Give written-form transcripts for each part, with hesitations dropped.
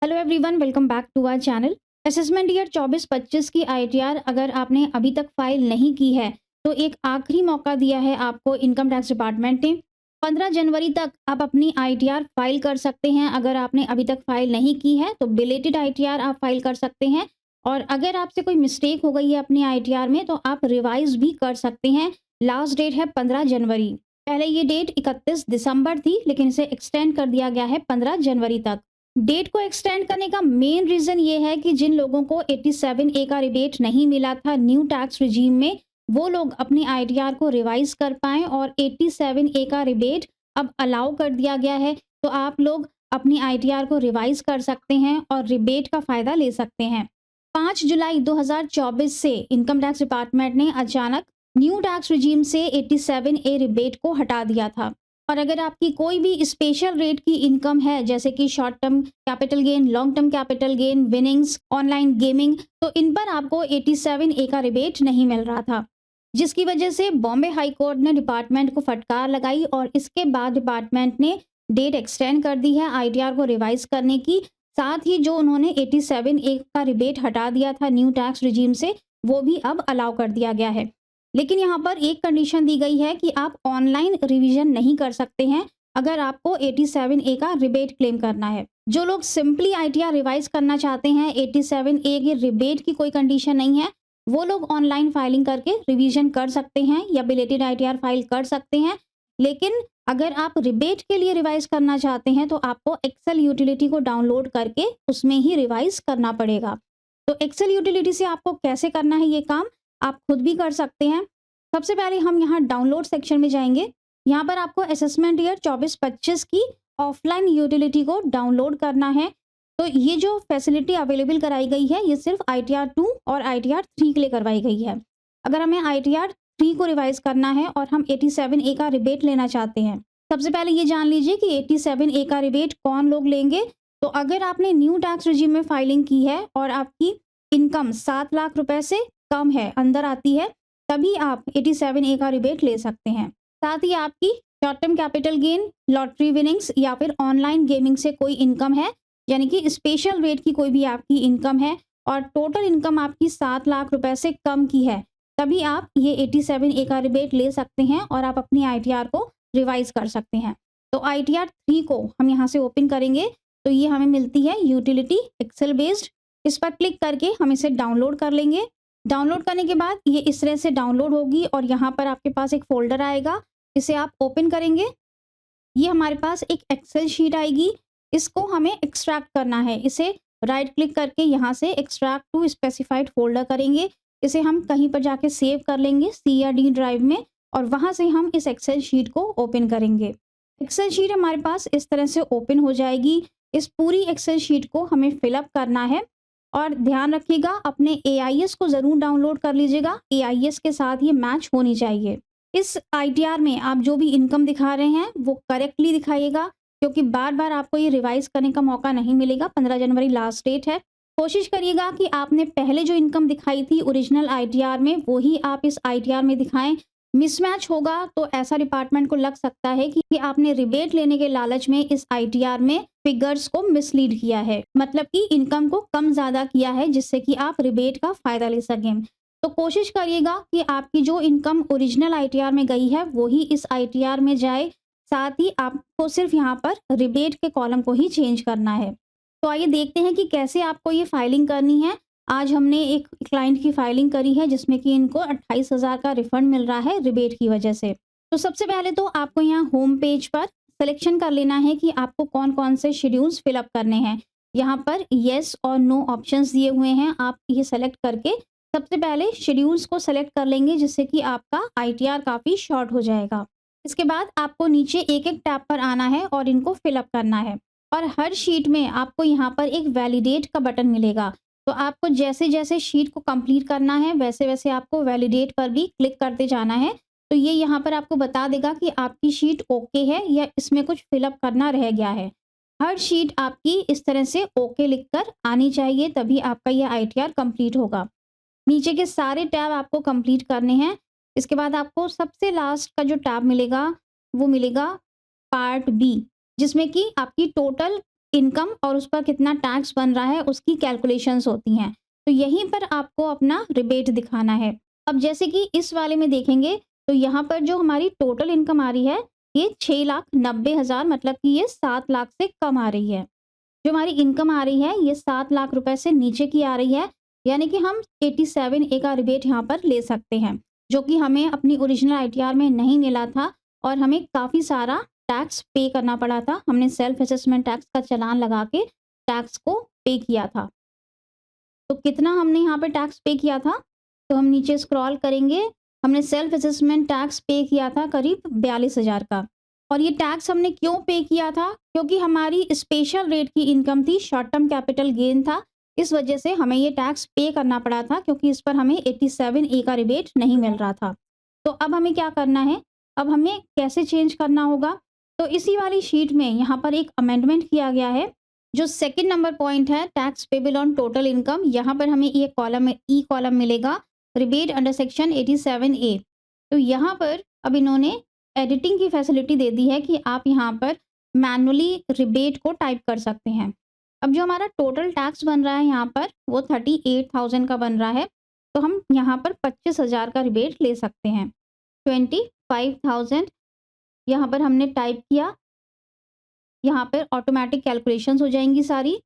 Hello everyone, welcome back to our channel. Assessment year 24-25 की ITR अगर आपने अभी तक फाइल नहीं की है तो एक आखिरी मौका दिया है आपको इनकम टैक्स डिपार्टमेंट ने। 15 जनवरी तक आप अपनी आईटीआर फाइल कर सकते हैं। अगर आपने अभी तक फाइल नहीं की है तो बिलेटेड आईटीआर आप फाइल कर सकते हैं, और अगर आपसे कोई मिस्टेक हो गई है अपनी आईटीआर में तो आप रिवाइज भी कर सकते हैं। लास्ट डेट है 15 जनवरी। पहले ये डेट 31 दिसंबर थी, लेकिन इसे एक्सटेंड कर दिया गया है 15 जनवरी तक। डेट को एक्सटेंड करने का मेन रीजन ये है कि जिन लोगों को 87A का रिबेट नहीं मिला था न्यू टैक्स रिजीम में, वो लोग अपनी आईटीआर को रिवाइज कर पाएं, और 87A का रिबेट अब अलाउ कर दिया गया है। तो आप लोग अपनी आईटीआर को रिवाइज कर सकते हैं और रिबेट का फायदा ले सकते हैं। 5 जुलाई 2024 से इनकम टैक्स डिपार्टमेंट ने अचानक न्यू टैक्स रिजीम से 87A रिबेट को हटा दिया था। और अगर आपकी कोई भी स्पेशल रेट की इनकम है, जैसे कि short term capital gain, long term capital gain, winnings, online gaming, तो इन पर आपको 87A का रिबेट नहीं मिल रहा था, जिसकी वजह से बॉम्बे हाई कोर्ट ने डिपार्टमेंट को फटकार लगाई और इसके बाद डिपार्टमेंट ने डेट एक्सटेंड कर दी है आईटीआर को रिवाइज करने की। साथ ही जो उन्होंने 87A का रिबेट हटा दिया था न्यू टैक्स रिजीम से, वो भी अब अलाउ कर दिया गया है। लेकिन यहाँ पर एक कंडीशन दी गई है कि आप ऑनलाइन रिवीजन नहीं कर सकते हैं अगर आपको 87A का रिबेट क्लेम करना है। जो लोग सिंपली आईटीआर रिवाइज करना चाहते हैं, 87A के रिबेट की कोई कंडीशन नहीं है, वो लोग ऑनलाइन फाइलिंग करके रिवीजन कर सकते हैं या बिलेटेड आईटीआर फाइल कर सकते हैं। लेकिन अगर आप रिबेट के लिए रिवाइज करना चाहते हैं तो आपको एक्सेल यूटिलिटी को डाउनलोड करके उसमें ही रिवाइज करना पड़ेगा। तो एक्सेल यूटिलिटी से आपको कैसे करना है ये काम, आप खुद भी कर सकते हैं। सबसे पहले हम यहाँ डाउनलोड सेक्शन में जाएंगे। यहाँ पर आपको असेसमेंट ईयर 24-25 की ऑफलाइन यूटिलिटी को डाउनलोड करना है। तो ये जो फैसिलिटी अवेलेबल कराई गई है, ये सिर्फ ITR 2 और ITR 3 के लिए करवाई गई है। अगर हमें ITR 3 को रिवाइज करना है और हम 87A का रिबेट लेना चाहते हैं, सबसे पहले ये जान लीजिए कि 87A का रिबेट कौन लोग लेंगे। तो अगर आपने न्यू टैक्स रिजीम में फाइलिंग की है और आपकी इनकम 7 लाख रुपए से कम है, अंदर आती है, तभी आप 87A का रिबेट ले सकते हैं। साथ ही आपकी short term capital gain, lottery winnings या फिर ऑनलाइन गेमिंग से कोई इनकम है, यानी कि स्पेशल रेट की कोई भी आपकी इनकम है और टोटल इनकम आपकी 7 लाख रुपए से कम की है, तभी आप ये 87A का रिबेट ले सकते हैं और आप अपनी ITR को रिवाइज कर सकते हैं। तो ITR 3 को हम यहाँ से ओपन करेंगे तो ये हमें मिलती है यूटिलिटी एक्सेल बेस्ड। इस पर क्लिक करके हम इसे डाउनलोड कर लेंगे। डाउनलोड करने के बाद ये इस तरह से डाउनलोड होगी और यहाँ पर आपके पास एक फोल्डर आएगा, इसे आप ओपन करेंगे। ये हमारे पास एक एक्सेल शीट आएगी, इसको हमें एक्सट्रैक्ट करना है। इसे राइट क्लिक करके यहाँ से एक्सट्रैक्ट टू स्पेसिफाइड फोल्डर करेंगे। इसे हम कहीं पर जाके सेव कर लेंगे C या D ड्राइव में, और वहाँ से हम इस एक्सेल शीट को ओपन करेंगे। एक्सेल शीट हमारे पास इस तरह से ओपन हो जाएगी। इस पूरी एक्सेल शीट को हमें फिलअप करना है, और ध्यान रखिएगा अपने AIS को ज़रूर डाउनलोड कर लीजिएगा। AIS के साथ ये मैच होनी चाहिए। इस ITR में आप जो भी इनकम दिखा रहे हैं वो करेक्टली दिखाइएगा, क्योंकि बार बार आपको ये रिवाइज करने का मौका नहीं मिलेगा। 15 जनवरी लास्ट डेट है। कोशिश करिएगा कि आपने पहले जो इनकम दिखाई थी ओरिजिनल ITR में, वही आप इस ITR में दिखाएं। मिसमैच होगा तो ऐसा डिपार्टमेंट को लग सकता है कि आपने रिबेट लेने के लालच में इस ITR में फिगर्स को मिसलीड किया है, मतलब कि इनकम को कम ज़्यादा किया है, जिससे कि आप रिबेट का फ़ायदा ले सकें। तो कोशिश करिएगा कि आपकी जो इनकम ओरिजिनल ITR में गई है वही इस ITR में जाए। साथ ही आपको सिर्फ यहाँ पर रिबेट के कॉलम को ही चेंज करना है। तो आइए देखते हैं कि कैसे आपको ये फाइलिंग करनी है। आज हमने एक क्लाइंट की फाइलिंग करी है जिसमें कि इनको 28,000 का रिफंड मिल रहा है रिबेट की वजह से। तो सबसे पहले तो आपको यहाँ होम पेज पर सिलेक्शन कर लेना है कि आपको कौन कौन से शेड्यूल्स फिलअप करने हैं। यहाँ पर येस और नो ऑप्शंस दिए हुए हैं, आप ये सेलेक्ट करके सबसे पहले शेड्यूल्स को सेलेक्ट कर लेंगे, जिससे कि आपका ITR काफ़ी शॉर्ट हो जाएगा। इसके बाद आपको नीचे एक एक टैब पर आना है और इनको फिलअप करना है, और हर शीट में आपको यहाँ पर एक वैलिडेट का बटन मिलेगा। तो आपको जैसे जैसे शीट को कंप्लीट करना है वैसे वैसे आपको वैलिडेट पर भी क्लिक करते जाना है। तो ये यहाँ पर आपको बता देगा कि आपकी शीट ओके है या इसमें कुछ फिलअप करना रह गया है। हर शीट आपकी इस तरह से ओके लिखकर आनी चाहिए, तभी आपका ये ITR कंप्लीट होगा। नीचे के सारे टैब आपको कंप्लीट करने हैं। इसके बाद आपको सबसे लास्ट का जो टैब मिलेगा वो मिलेगा पार्ट B, जिसमें कि आपकी टोटल इनकम और उस पर कितना टैक्स बन रहा है उसकी कैलकुलेशंस होती हैं। तो यहीं पर आपको अपना रिबेट दिखाना है। अब जैसे कि इस वाले में देखेंगे तो यहाँ पर जो हमारी टोटल इनकम आ रही है ये 6,90,000 मतलब कि ये 7 लाख से कम आ रही है। जो हमारी इनकम आ रही है ये 7 लाख रुपए से नीचे की आ रही है, यानी कि हम 87A का रिबेट यहाँ पर ले सकते हैं, जो कि हमें अपनी ओरिजिनल आईटीआर में नहीं मिला था और हमें काफ़ी सारा टैक्स पे करना पड़ा था। हमने सेल्फ असेसमेंट टैक्स का चालान लगा के टैक्स को पे किया था। तो कितना हमने यहाँ पे टैक्स पे किया था? तो हम नीचे स्क्रॉल करेंगे, हमने सेल्फ असेसमेंट टैक्स पे किया था करीब 42,000 का। और ये टैक्स हमने क्यों पे किया था? क्योंकि हमारी स्पेशल रेट की इनकम थी, शॉर्ट टर्म कैपिटल गेन था, इस वजह से हमें ये टैक्स पे करना पड़ा था, क्योंकि इस पर हमें 87A का रिबेट नहीं मिल रहा था। तो अब हमें क्या करना है? अब हमें कैसे चेंज करना होगा? तो इसी वाली शीट में यहाँ पर एक अमेंडमेंट किया गया है। जो सेकंड नंबर पॉइंट है tax payable on total income, यहाँ पर हमें ये कॉलम में ई कॉलम मिलेगा, रिबेट अंडर सेक्शन 87A। तो यहाँ पर अब इन्होंने एडिटिंग की फैसिलिटी दे दी है कि आप यहाँ पर मैनुअली रिबेट को टाइप कर सकते हैं। अब जो हमारा टोटल टैक्स बन रहा है यहाँ पर वो 38,000 का बन रहा है, तो हम यहाँ पर 25,000 का रिबेट ले सकते हैं। 25,000 यहाँ पर हमने टाइप किया, यहाँ पर ऑटोमेटिक कैलकुलेशंस हो जाएंगी सारी।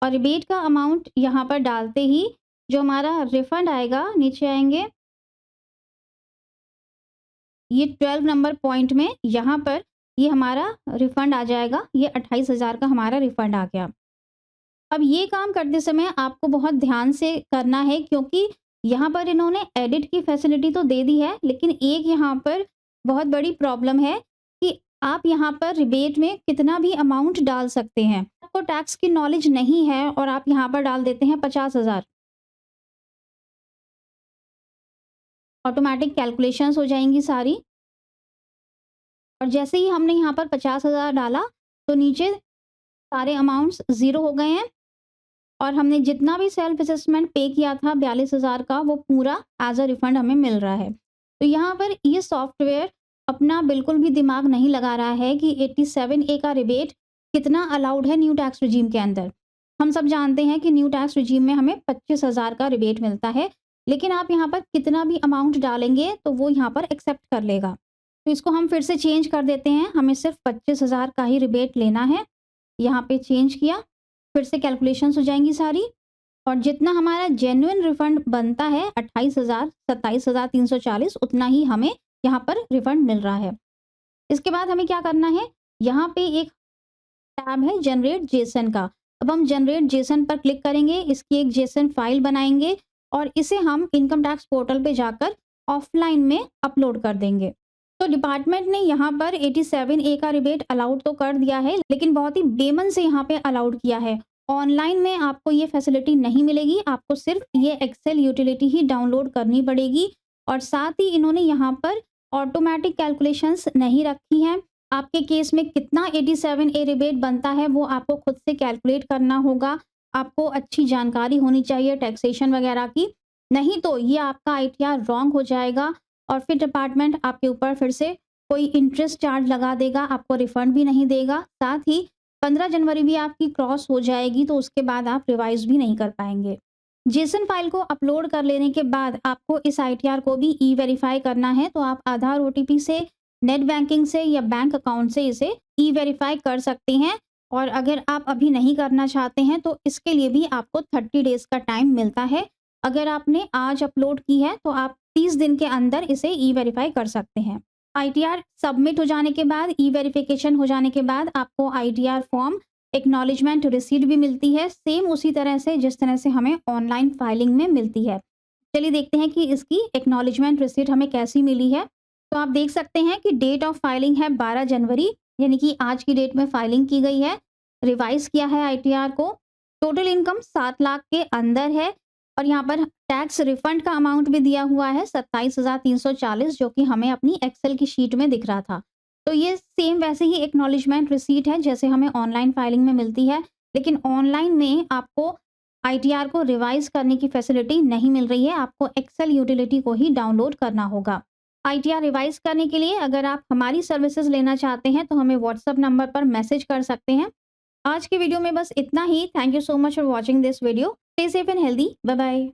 और रिबेट का अमाउंट यहाँ पर डालते ही जो हमारा रिफंड आएगा, नीचे आएंगे, ये 12 नंबर पॉइंट में यहाँ पर ये हमारा रिफंड आ जाएगा। ये 28,000 का हमारा रिफंड आ गया। अब ये काम करते समय आपको बहुत ध्यान से करना है, क्योंकि यहाँ पर इन्होंने एडिट की फैसिलिटी तो दे दी है, लेकिन एक यहाँ पर बहुत बड़ी प्रॉब्लम है कि आप यहाँ पर रिबेट में कितना भी अमाउंट डाल सकते हैं। आपको टैक्स की नॉलेज नहीं है और आप यहाँ पर डाल देते हैं 50,000, ऑटोमेटिक कैलकुलेशंस हो जाएंगी सारी। और जैसे ही हमने यहाँ पर 50,000 डाला तो नीचे सारे अमाउंट्स ज़ीरो हो गए हैं और हमने जितना भी सेल्फ असेसमेंट पे किया था 42,000 का, वो पूरा एज अ रिफंड हमें मिल रहा है। तो यहाँ पर ये सॉफ्टवेयर अपना बिल्कुल भी दिमाग नहीं लगा रहा है कि 87A का रिबेट कितना अलाउड है न्यू टैक्स रिजीम के अंदर। हम सब जानते हैं कि न्यू टैक्स रिजीम में हमें 25,000 का रिबेट मिलता है, लेकिन आप यहाँ पर कितना भी अमाउंट डालेंगे तो वो यहाँ पर एक्सेप्ट कर लेगा। तो इसको हम फिर से चेंज कर देते हैं, हमें सिर्फ 25,000 का ही रिबेट लेना है। यहाँ पे चेंज किया, फिर से कैलकुलेशंस हो जाएंगी सारी और जितना हमारा जेन्युइन रिफंड बनता है 28,000 27,340 उतना ही हमें यहाँ पर रिफंड मिल रहा है। इसके बाद हमें क्या करना है, यहाँ पे एक टैब है जनरेट जेसन का। अब हम जनरेट जेसन पर क्लिक करेंगे, इसकी एक जेसन फाइल बनाएंगे और इसे हम इनकम टैक्स पोर्टल पे जाकर ऑफलाइन में अपलोड कर देंगे। तो डिपार्टमेंट ने यहाँ पर 87A का रिबेट अलाउड तो कर दिया है, लेकिन बहुत ही बेमन से यहाँ पे अलाउड किया है। ऑनलाइन में आपको ये फैसिलिटी नहीं मिलेगी, आपको सिर्फ ये एक्सेल यूटिलिटी ही डाउनलोड करनी पड़ेगी। और साथ ही इन्होंने यहाँ पर ऑटोमेटिक कैलकुलेशंस नहीं रखी हैं। आपके केस में कितना 87A रिबेट बनता है वो आपको खुद से कैलकुलेट करना होगा। आपको अच्छी जानकारी होनी चाहिए टैक्सेशन वगैरह की, नहीं तो ये आपका आईटीआर रॉन्ग हो जाएगा और फिर डिपार्टमेंट आपके ऊपर फिर से कोई इंटरेस्ट चार्ज लगा देगा, आपको रिफंड भी नहीं देगा। साथ ही 15 जनवरी भी आपकी क्रॉस हो जाएगी, तो उसके बाद आप रिवाइज भी नहीं कर पाएंगे। जेसन फाइल को अपलोड कर लेने के बाद आपको इस आईटीआर को भी ई वेरीफाई करना है, तो आप आधार ओटीपी से, नेट बैंकिंग से या बैंक अकाउंट से इसे ई वेरीफाई कर सकते हैं। और अगर आप अभी नहीं करना चाहते हैं तो इसके लिए भी आपको 30 डेज़ का टाइम मिलता है। अगर आपने आज अपलोड की है तो आप 30 दिन के अंदर इसे ई वेरीफाई कर सकते हैं। आईटीआर सबमिट हो जाने के बाद, ई वेरिफिकेशन हो जाने के बाद आपको आईटीआर फॉर्म एक्नॉलेजमेंट रिसीट भी मिलती है, सेम उसी तरह से जिस तरह से हमें ऑनलाइन फाइलिंग में मिलती है। चलिए देखते हैं कि इसकी एक्नॉलेजमेंट रिसीट हमें कैसी मिली है। तो आप देख सकते हैं कि डेट ऑफ फाइलिंग है 12 जनवरी, यानी कि आज की डेट में फाइलिंग की गई है। रिवाइज किया है आईटीआर को, टोटल इनकम 7 लाख के अंदर है और यहाँ पर टैक्स रिफंड का अमाउंट भी दिया हुआ है 27,340, जो कि हमें अपनी एक्सेल की शीट में दिख रहा था। तो ये सेम वैसे ही एक्नॉलेजमेंट रिसीट है जैसे हमें ऑनलाइन फाइलिंग में मिलती है, लेकिन ऑनलाइन में आपको आईटीआर को रिवाइज करने की फैसिलिटी नहीं मिल रही है, आपको एक्सेल यूटिलिटी को ही डाउनलोड करना होगा। आईटीआर रिवाइज़ करने के लिए अगर आप हमारी सर्विसेज़ लेना चाहते हैं तो हमें व्हाट्सएप नंबर पर मैसेज कर सकते हैं। आज की वीडियो में बस इतना ही। Thank you so much for watching this video. Stay safe and healthy. Bye bye.